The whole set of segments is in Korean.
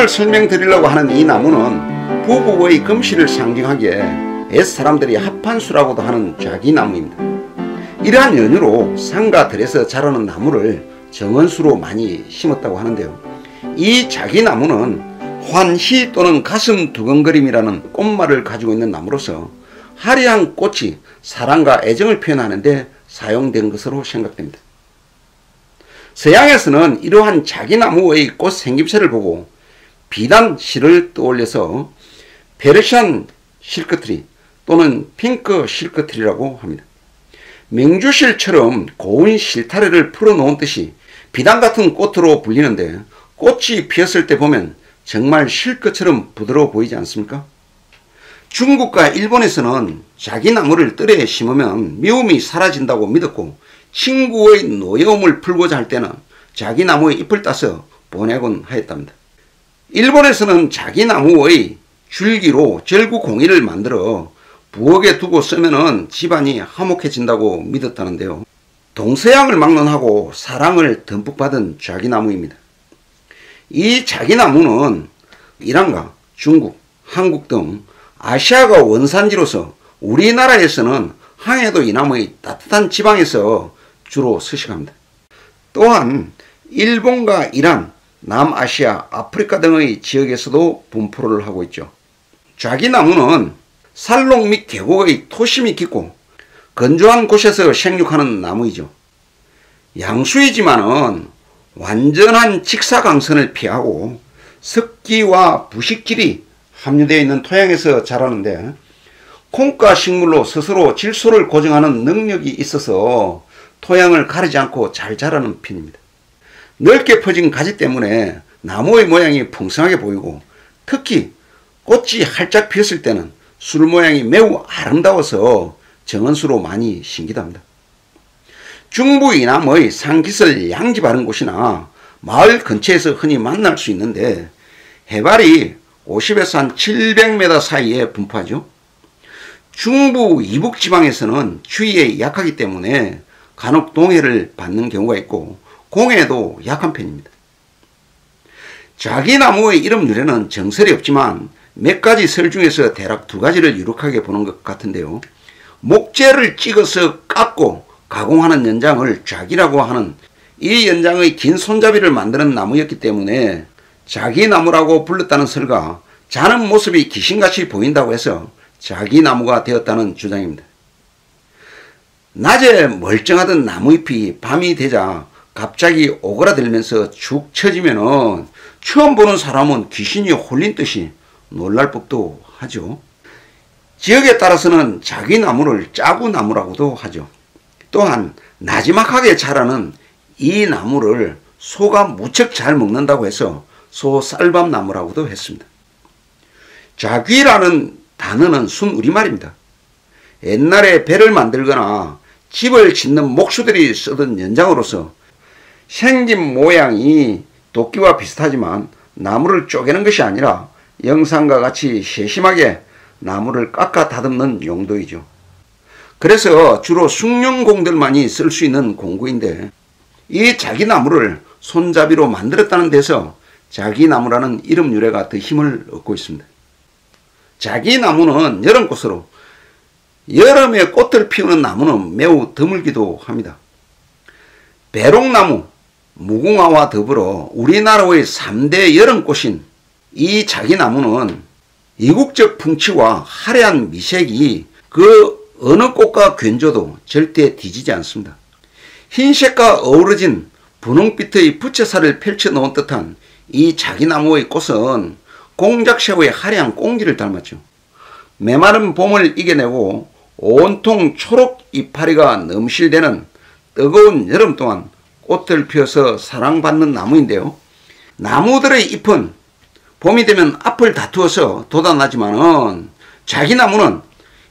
오늘 설명드리려고 하는 이 나무는 부부의 금실을 상징하기에 옛사람들이 합판수라고도 하는 좌기나무입니다. 이러한 연유로 상가 들에서 자라는 나무를 정원수로 많이 심었다고 하는데요. 이 좌기나무는 환희 또는 가슴 두근거림이라는 꽃말을 가지고 있는 나무로서 화려한 꽃이 사랑과 애정을 표현하는 데 사용된 것으로 생각됩니다. 서양에서는 이러한 좌기나무의 꽃 생김새를 보고 비단실을 떠올려서 페르시안 실크트리 또는 핑크 실크트리라고 합니다. 맹주실처럼 고운 실타래를 풀어놓은 뜻이 비단같은 꽃으로 불리는데 꽃이 피었을 때 보면 정말 실크처럼 부드러워 보이지 않습니까? 중국과 일본에서는 좌기나무를 뜰에 심으면 미움이 사라진다고 믿었고 친구의 노여움을 풀고자 할 때는 좌기나무의 잎을 따서 보내곤 하였답니다. 일본에서는 좌기나무의 줄기로 절구공이를 만들어 부엌에 두고 쓰면은 집안이 화목해진다고 믿었다는데요. 동서양을 막론하고 사랑을 듬뿍 받은 좌기나무입니다. 이 좌기나무는 이란과 중국, 한국 등 아시아가 원산지로서 우리나라에서는 항해도 이 나무의 따뜻한 지방에서 주로 서식합니다. 또한 일본과 이란, 남아시아, 아프리카 등의 지역에서도 분포를 하고 있죠. 좌기나무는 산록 및 계곡의 토심이 깊고 건조한 곳에서 생육하는 나무이죠. 양수이지만은 완전한 직사광선을 피하고 습기와 부식질이 함유되어 있는 토양에서 자라는데 콩과 식물로 스스로 질소를 고정하는 능력이 있어서 토양을 가리지 않고 잘 자라는 편입니다. 넓게 퍼진 가지 때문에 나무의 모양이 풍성하게 보이고 특히 꽃이 활짝 피었을 때는 술 모양이 매우 아름다워서 정원수로 많이 심기도 합니다. 중부 이남의 상깃을 양지 바른 곳이나 마을 근처에서 흔히 만날 수 있는데 해발이 50에서 한 700m 사이에 분포하죠. 중부 이북 지방에서는 추위에 약하기 때문에 간혹 동해를 받는 경우가 있고 공해에도 약한 편입니다. 좌기나무의 이름 유래는 정설이 없지만 몇 가지 설 중에서 대략 두 가지를 유력하게 보는 것 같은데요. 목재를 찍어서 깎고 가공하는 연장을 좌기라고 하는 이 연장의 긴 손잡이를 만드는 나무였기 때문에 좌기나무라고 불렀다는 설과 자는 모습이 귀신같이 보인다고 해서 좌기나무가 되었다는 주장입니다. 낮에 멀쩡하던 나무잎이 밤이 되자 갑자기 오그라들면서 축 처지면은 처음 보는 사람은 귀신이 홀린 듯이 놀랄 법도 하죠. 지역에 따라서는 좌기나무를 짜구나무라고도 하죠. 또한 나지막하게 자라는 이 나무를 소가 무척 잘 먹는다고 해서 소쌀밥나무라고도 했습니다. 좌귀라는 단어는 순 우리말입니다. 옛날에 배를 만들거나 집을 짓는 목수들이 쓰던 연장으로서 생긴 모양이 도끼와 비슷하지만 나무를 쪼개는 것이 아니라 영상과 같이 세심하게 나무를 깎아 다듬는 용도이죠. 그래서 주로 숭늉공들만이 쓸 수 있는 공구인데 이 좌기나무를 손잡이로 만들었다는 데서 좌기나무라는 이름 유래가 더 힘을 얻고 있습니다. 좌기나무는 여름꽃으로 여름에 꽃을 피우는 나무는 매우 드물기도 합니다. 배롱나무, 무궁화와 더불어 우리나라의 3대 여름꽃인 이 좌기나무는 이국적 풍치와 화려한 미색이 그 어느 꽃과 견줘도 절대 뒤지지 않습니다. 흰색과 어우러진 분홍빛의 부채살을 펼쳐 놓은 듯한 이 좌기나무의 꽃은 공작새우의 화려한 꽁지를 닮았죠. 메마른 봄을 이겨내고 온통 초록 이파리가 넘실대는 뜨거운 여름 동안 꽃을 피워서 사랑받는 나무인데요. 나무들의 잎은 봄이 되면 앞을 다투어서 돋아나지만은 좌기나무는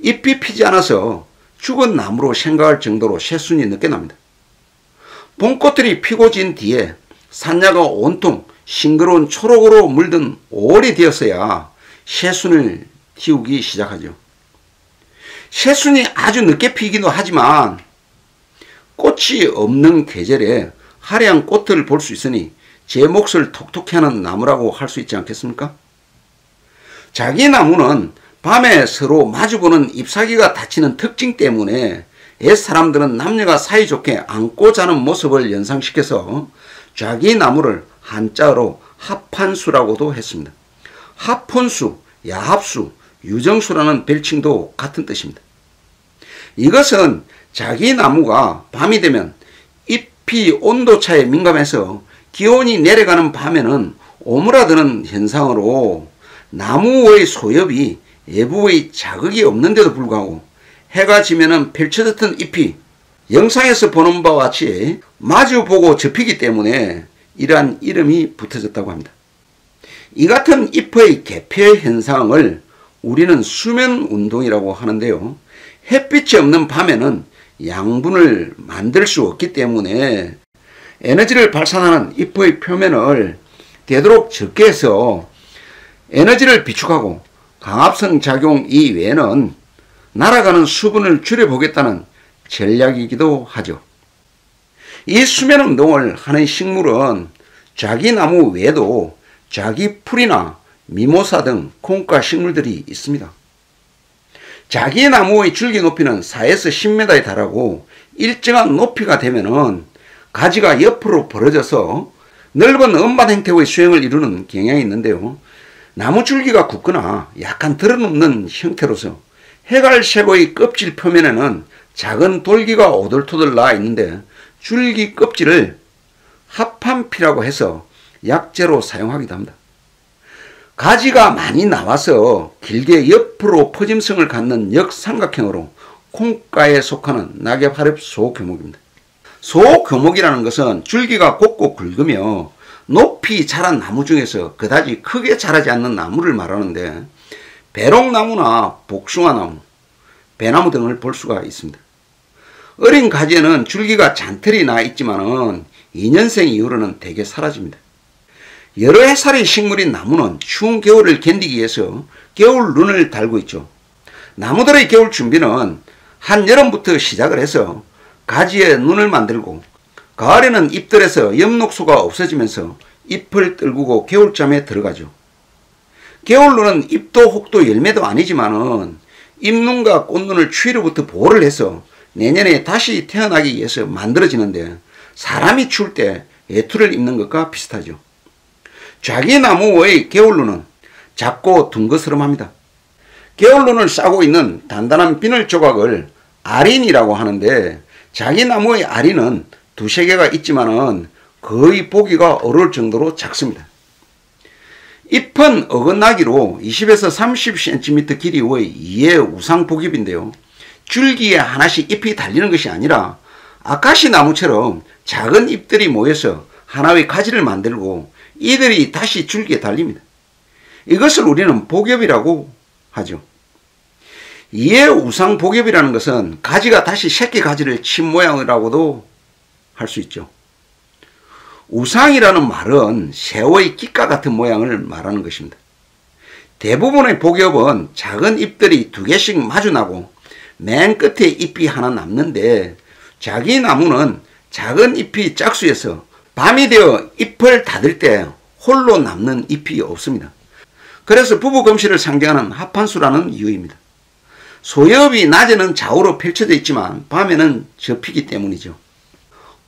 잎이 피지 않아서 죽은 나무로 생각할 정도로 새순이 늦게 납니다. 봄꽃들이 피고 진 뒤에 산야가 온통 싱그러운 초록으로 물든 5월이 되었어야 새순을 틔우기 시작하죠. 새순이 아주 늦게 피기도 하지만 꽃이 없는 계절에 화려한 꽃을 볼 수 있으니 제 몫을 톡톡히 하는 나무라고 할 수 있지 않겠습니까? 자기 나무는 밤에 서로 마주보는 잎사귀가 닫히는 특징 때문에 옛 사람들은 남녀가 사이좋게 안고 자는 모습을 연상시켜서 자기 나무를 한자어로 합한수라고도 했습니다. 합혼수, 야합수, 유정수라는 별칭도 같은 뜻입니다. 이것은 자기 나무가 밤이 되면 잎이 온도차에 민감해서 기온이 내려가는 밤에는 오므라드는 현상으로 나무의 소엽이 외부의 자극이 없는데도 불구하고 해가 지면은 펼쳐졌던 잎이 영상에서 보는 바와 같이 마주보고 접히기 때문에 이러한 이름이 붙어졌다고 합니다. 이 같은 잎의 개폐 현상을 우리는 수면운동이라고 하는데요. 햇빛이 없는 밤에는 양분을 만들 수 없기 때문에 에너지를 발산하는 잎의 표면을 되도록 적게 해서 에너지를 비축하고 강압성 작용 이외에는 날아가는 수분을 줄여보겠다는 전략이기도 하죠. 이 수면운동을 하는 식물은 자기 나무 외에도 자기 풀이나 미모사 등 콩과 식물들이 있습니다. 자기 나무의 줄기 높이는 4에서 10m에 달하고 일정한 높이가 되면은 가지가 옆으로 벌어져서 넓은 음반 형태의 수행을 이루는 경향이 있는데요. 나무 줄기가 굳거나 약간 드러눕는 형태로서 해갈색의 껍질 표면에는 작은 돌기가 오돌토돌 나와 있는데 줄기 껍질을 합판피라고 해서 약재로 사용하기도 합니다. 가지가 많이 나와서 길게 옆으로 퍼짐성을 갖는 역삼각형으로 콩가에 속하는 낙엽하엽 소교목입니다. 소교목이라는 것은 줄기가 곱고 굵으며 높이 자란 나무 중에서 그다지 크게 자라지 않는 나무를 말하는데 배롱나무나 복숭아나무, 배나무 등을 볼 수가 있습니다. 어린 가지에는 줄기가 잔털이 나 있지만은 2년생 이후로는 대개 사라집니다. 여러 해살의 식물인 나무는 추운 겨울을 견디기 위해서 겨울 눈을 달고 있죠. 나무들의 겨울 준비는 한여름부터 시작을 해서 가지에 눈을 만들고 가을에는 잎들에서 엽록소가 없어지면서 잎을 떨구고 겨울잠에 들어가죠. 겨울눈은 잎도 혹도 열매도 아니지만은 잎눈과 꽃눈을 추위로부터 보호를 해서 내년에 다시 태어나기 위해서 만들어지는데 사람이 추울 때 외투를 입는 것과 비슷하죠. 자기 나무의 겨울눈은 작고 둥그스름합니다. 겨울눈을 싸고 있는 단단한 비늘 조각을 아린이라고 하는데 자기 나무의 아린은 두세 개가 있지만은 거의 보기가 어려울 정도로 작습니다. 잎은 어긋나기로 20에서 30cm 길이의 2의 우상복엽인데요. 줄기에 하나씩 잎이 달리는 것이 아니라 아카시 나무처럼 작은 잎들이 모여서 하나의 가지를 만들고 이들이 다시 줄기에 달립니다. 이것을 우리는 복엽이라고 하죠. 2의 우상복엽이라는 것은 가지가 다시 새끼 가지를 친 모양이라고도 할 수 있죠. 우상이라는 말은 새우의 깃과 같은 모양을 말하는 것입니다. 대부분의 복엽은 작은 잎들이 2개씩 마주나고 맨 끝에 잎이 하나 남는데 자기 나무는 작은 잎이 짝수여서 밤이 되어 잎을 닫을 때 홀로 남는 잎이 없습니다. 그래서 부부검실을 상징하는 합판수라는 이유입니다. 소엽이 낮에는 좌우로 펼쳐져 있지만 밤에는 접히기 때문이죠.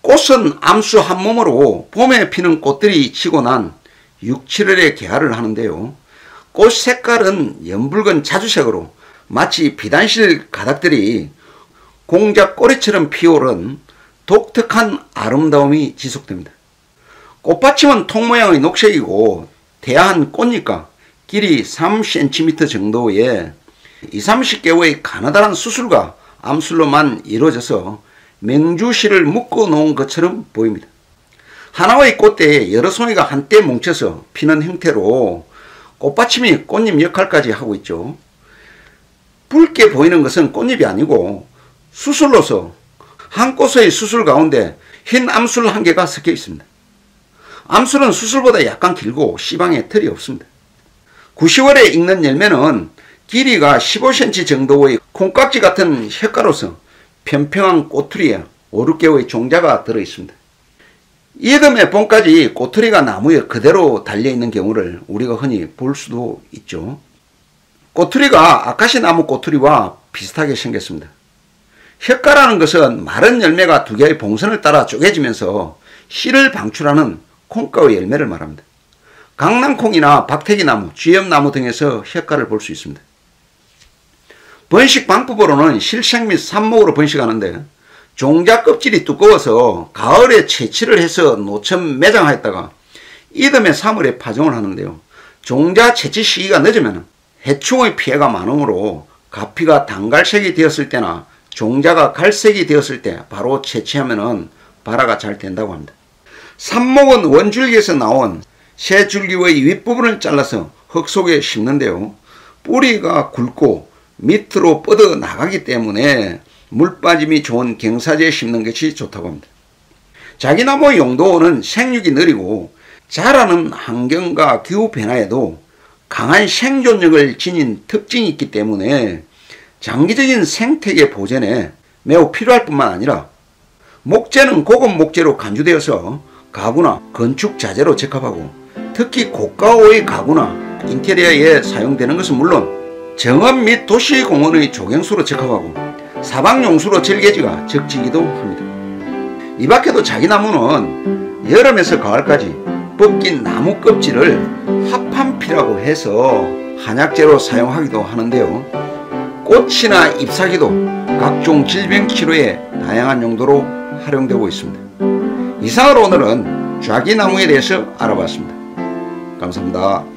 꽃은 암수 한 몸으로 봄에 피는 꽃들이 지고 난 6, 7월에 개화를 하는데요. 꽃 색깔은 연붉은 자주색으로 마치 비단실 가닥들이 공작 꼬리처럼 피어오른 독특한 아름다움이 지속됩니다. 꽃받침은 통 모양의 녹색이고 대한 꽃잎과 길이 3cm 정도의 20-30개의 가느다란 수술과 암술로만 이루어져서 맹주실을 묶어 놓은 것처럼 보입니다. 하나의 꽃대에 여러 송이가 한때 뭉쳐서 피는 형태로 꽃받침이 꽃잎 역할까지 하고 있죠. 붉게 보이는 것은 꽃잎이 아니고 수술로서 한 꽃의 수술 가운데 흰 암술 한 개가 섞여 있습니다. 암술은 수술보다 약간 길고 씨방에 털이 없습니다. 9, 10월에 익는 열매는 길이가 15cm 정도의 콩깍지 같은 혓가로서 평평한 꼬투리에 5, 6개의 종자가 들어있습니다. 이듬해 봄까지 꼬투리가 나무에 그대로 달려있는 경우를 우리가 흔히 볼 수도 있죠. 꼬투리가 아카시나무 꼬투리와 비슷하게 생겼습니다. 혓가라는 것은 마른 열매가 두 개의 봉선을 따라 쪼개지면서 씨를 방출하는 콩가의 열매를 말합니다. 강낭콩이나 박태기나무, 쥐염나무 등에서 혓가를 볼 수 있습니다. 번식 방법으로는 실생 및 삽목으로 번식하는데 종자 껍질이 두꺼워서 가을에 채취를 해서 노천 매장하였다가 이듬해 3월에 파종을 하는데요. 종자 채취 시기가 늦으면 해충의 피해가 많으므로 가피가 단갈색이 되었을 때나 종자가 갈색이 되었을 때 바로 채취하면 발화가 잘 된다고 합니다. 삽목은 원줄기에서 나온 새 줄기의 윗부분을 잘라서 흙 속에 심는데요. 뿌리가 굵고 밑으로 뻗어 나가기 때문에 물 빠짐이 좋은 경사지에 심는 것이 좋다고 합니다. 자기나무의 용도는 생육이 느리고 자라는 환경과 기후 변화에도 강한 생존력을 지닌 특징이 있기 때문에 장기적인 생태계 보존에 매우 필요할 뿐만 아니라 목재는 고급 목재로 간주되어서 가구나 건축 자재로 적합하고 특히 고가의 가구나 인테리어에 사용되는 것은 물론 정원 및 도시공원의 조경수로 적합하고 사방용수로 절개지가 적지기도 합니다. 이 밖에도 자기나무는 여름에서 가을까지 벗긴 나무 껍질을 합판피라고 해서 한약재로 사용하기도 하는데요. 꽃이나 잎사귀도 각종 질병 치료에 다양한 용도로 활용되고 있습니다. 이상으로 오늘은 자기나무에 대해서 알아봤습니다. 감사합니다.